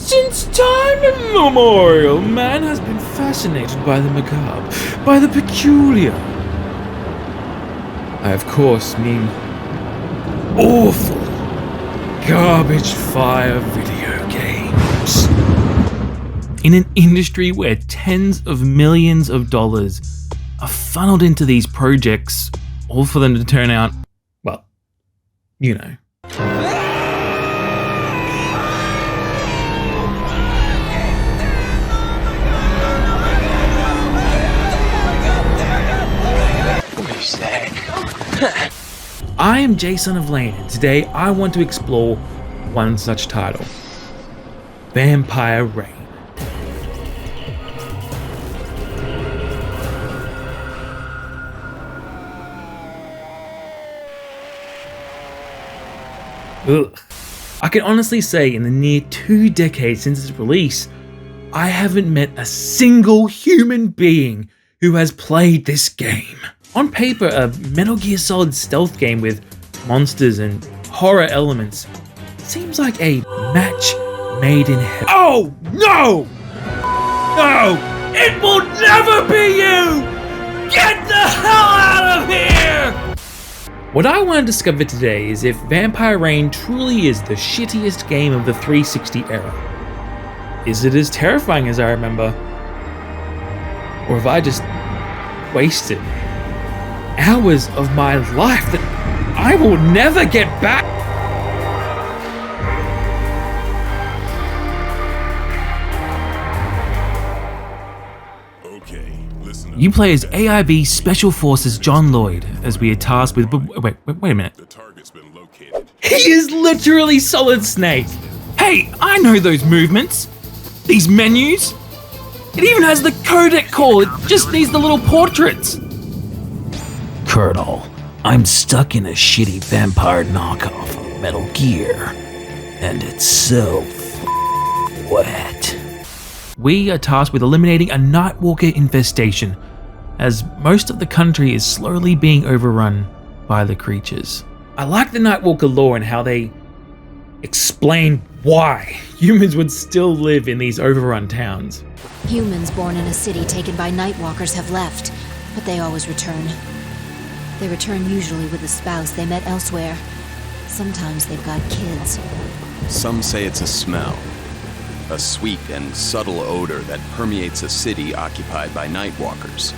Since time immemorial, man has been fascinated by the macabre, by the peculiar. I, of course, mean awful, garbage fire video games. In an industry where tens of millions of dollars are funneled into these projects, all for them to turn out, well, you know. I am Jason of Lane, and today I want to explore one such title, Vampire Reign. Ugh. I can honestly say in the near 2 decades since its release, I haven't met a single human being who has played this game. On paper, a Metal Gear Solid stealth game with monsters and horror elements seems like a match made in heaven. Oh, no! No! It will never be you! Get the hell out of here! What I want to discover today is if Vampire Reign truly is the shittiest game of the 360 era. Is it as terrifying as I remember? Or have I just wasted hours of my life that I will never get back? You play as AIB Special Forces John Lloyd as we are tasked with... Wait a minute. The target's been located. He is literally Solid Snake. Hey, I know those movements. These menus. It even has the codec call. It just needs the little portraits. Colonel, I'm stuck in a shitty vampire knockoff of Metal Gear, and it's so wet. We are tasked with eliminating a Nightwalker infestation, as most of the country is slowly being overrun by the creatures. I like the Nightwalker lore and how they explain why humans would still live in these overrun towns. Humans born in a city taken by Nightwalkers have left, but they always return. They return usually with a spouse they met elsewhere. Sometimes they've got kids. Some say it's a smell. A sweet and subtle odor that permeates a city occupied by Nightwalkers.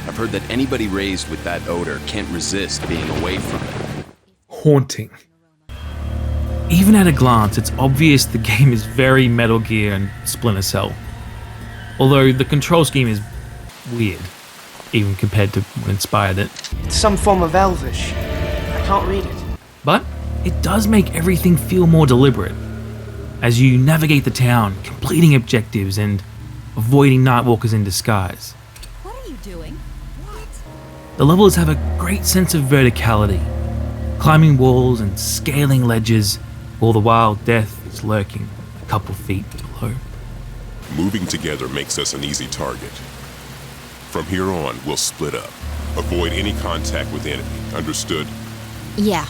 I've heard that anybody raised with that odor can't resist being away from it. Haunting. Even at a glance, it's obvious the game is very Metal Gear and Splinter Cell. Although the control scheme is weird, even compared to what inspired it. It's some form of Elvish. I can't read it. But it does make everything feel more deliberate, as you navigate the town, completing objectives and avoiding Nightwalkers in disguise. What are you doing? What? The levels have a great sense of verticality, climbing walls and scaling ledges, all the while death is lurking a couple feet below. Moving together makes us an easy target. From here on, we'll split up. Avoid any contact with enemy. Understood? Yeah.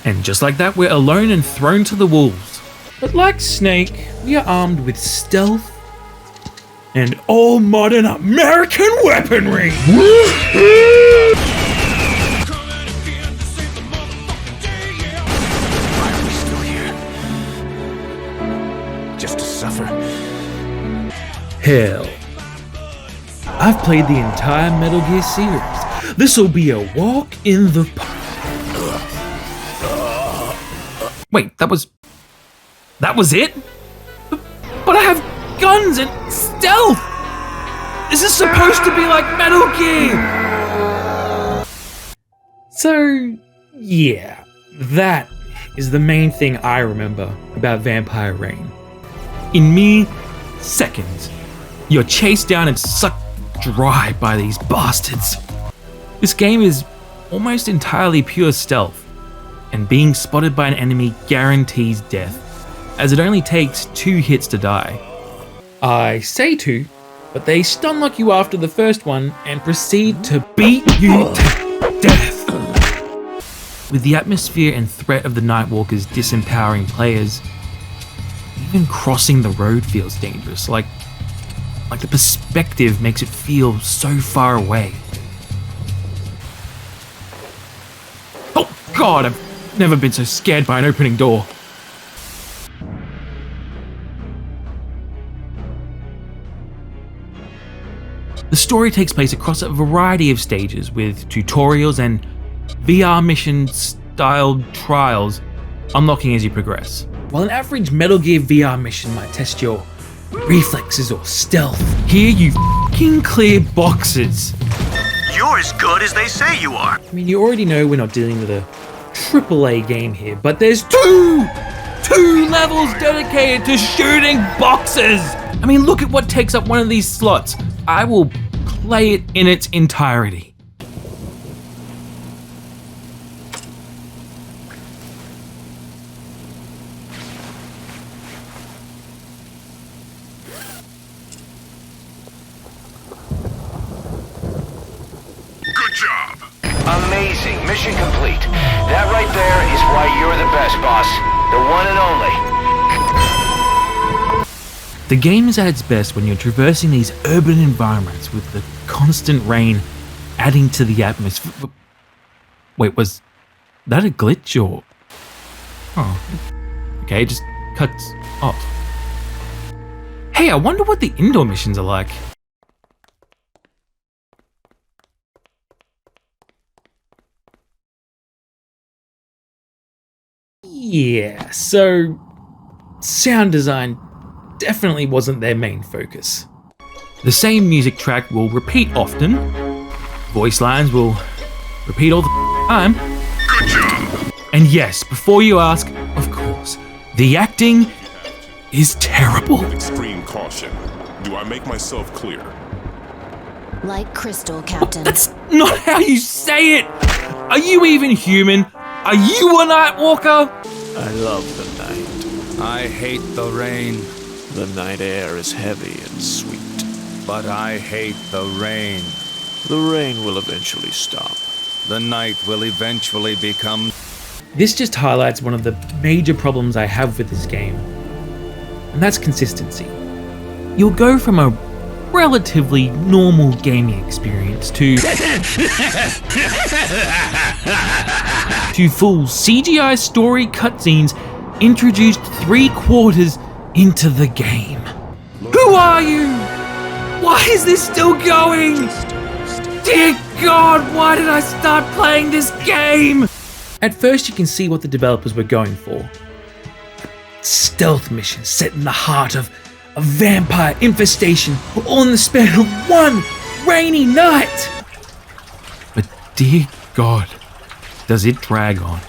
And just like that, we're alone and thrown to the wolves. But like Snake, we are armed with stealth and all modern American weaponry. Why are we still here? Just to suffer? Hell. I've played the entire Metal Gear series. This'll be a walk in the park. Wait, that was it? But I have guns and stealth! This is supposed to be like Metal Gear! So, yeah, that is the main thing I remember about Vampire Reign. In mere seconds, you're chased down and sucked dry by these bastards. This game is almost entirely pure stealth, and being spotted by an enemy guarantees death, as it only takes 2 hits to die. I say 2, but they stun lock you after the first one and proceed to beat you to death. With the atmosphere and threat of the Nightwalkers disempowering players, Even crossing the road feels dangerous, like the perspective makes it feel so far away. Oh god, I've never been so scared by an opening door. The story takes place across a variety of stages with tutorials and VR mission style trials unlocking as you progress. While an average Metal Gear VR mission might test your reflexes or stealth, here you f***ing clear boxes. You're as good as they say you are. I mean, you already know we're not dealing with a AAA game here, but there's two levels dedicated to shooting boxes. I mean, look at what takes up one of these slots. I will play it in its entirety. Good job. Amazing. Mission complete. That right there is why you're the best, boss. The one and only. The game is at its best when you're traversing these urban environments with the constant rain adding to the atmosphere. Wait, was that a glitch or... Oh, okay, it just cuts off. Hey, I wonder what the indoor missions are like. Yeah, so sound design definitely wasn't their main focus. The same music track will repeat often, voice lines will repeat all the time. Good job. And yes, before you ask, of course, the acting is terrible. Extreme caution. Do I make myself clear? Like Crystal, Captain. That's not how you say it! Are you even human? Are you a Nightwalker? I love the night. I hate the rain, The night air is heavy and sweet. but I hate the rain. The rain will eventually stop. The night will eventually become... This just highlights one of the major problems I have with this game, and that's consistency. You'll go from a relatively normal gaming experience to full CGI story cutscenes introduced 3/4 into the game. Who are you? Why is this still going? Dear God, why did I start playing this game? At first you can see what the developers were going for. Stealth mission set in the heart of a vampire infestation, all in the span of one rainy night. But dear God, does it drag on.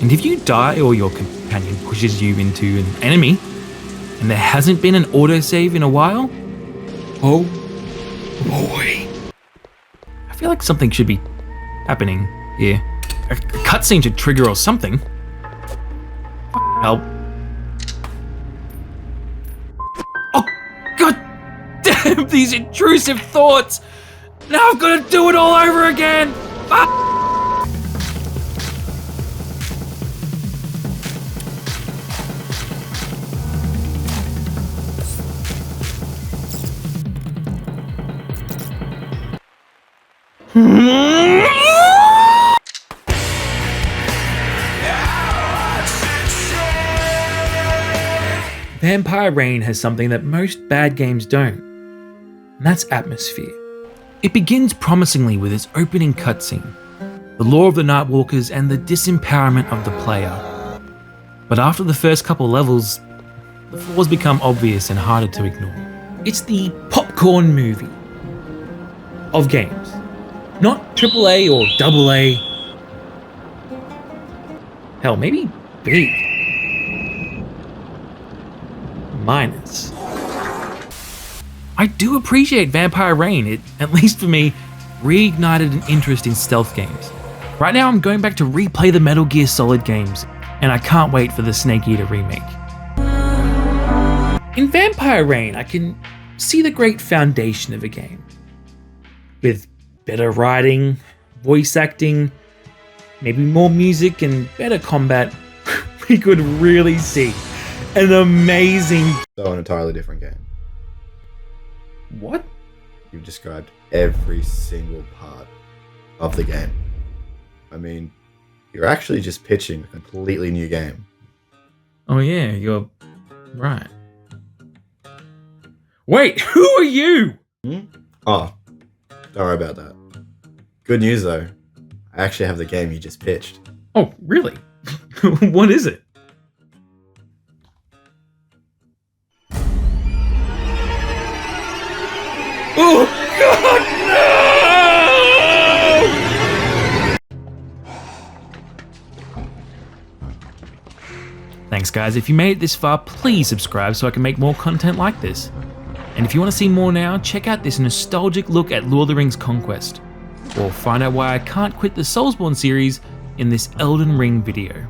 And if you die or your companion pushes you into an enemy, and there hasn't been an autosave in a while, oh boy. I feel like something should be happening here. A cutscene should trigger or something. Hell. Oh, God damn these intrusive thoughts! Now I've got to do it all over again! Vampire Reign has something that most bad games don't, and that's atmosphere. It begins promisingly with its opening cutscene, the lore of the Nightwalkers and the disempowerment of the player. But after the first couple levels, the flaws become obvious and harder to ignore. It's the popcorn movie of games. Not AAA or AA. Hell, maybe B. Minus. I do appreciate Vampire Reign. It, at least for me, reignited an interest in stealth games. Right now I'm going back to replay the Metal Gear Solid games, and I can't wait for the Snake Eater remake. In Vampire Reign, I can see the great foundation of a game. With better writing, voice acting, maybe more music and better combat, we could really see an amazing... So an entirely different game. What? You've described every single part of the game. I mean, you're actually just pitching a completely new game. Oh yeah, you're right. Wait, who are you? Oh, don't worry about that. Good news though, I actually have the game you just pitched. Oh, really? What is it? Oh, God, no! Thanks, guys. If you made it this far, please subscribe so I can make more content like this. And if you want to see more now, check out this nostalgic look at Lord of the Rings Conquest, or find out why I can't quit the Soulsborne series in this Elden Ring video.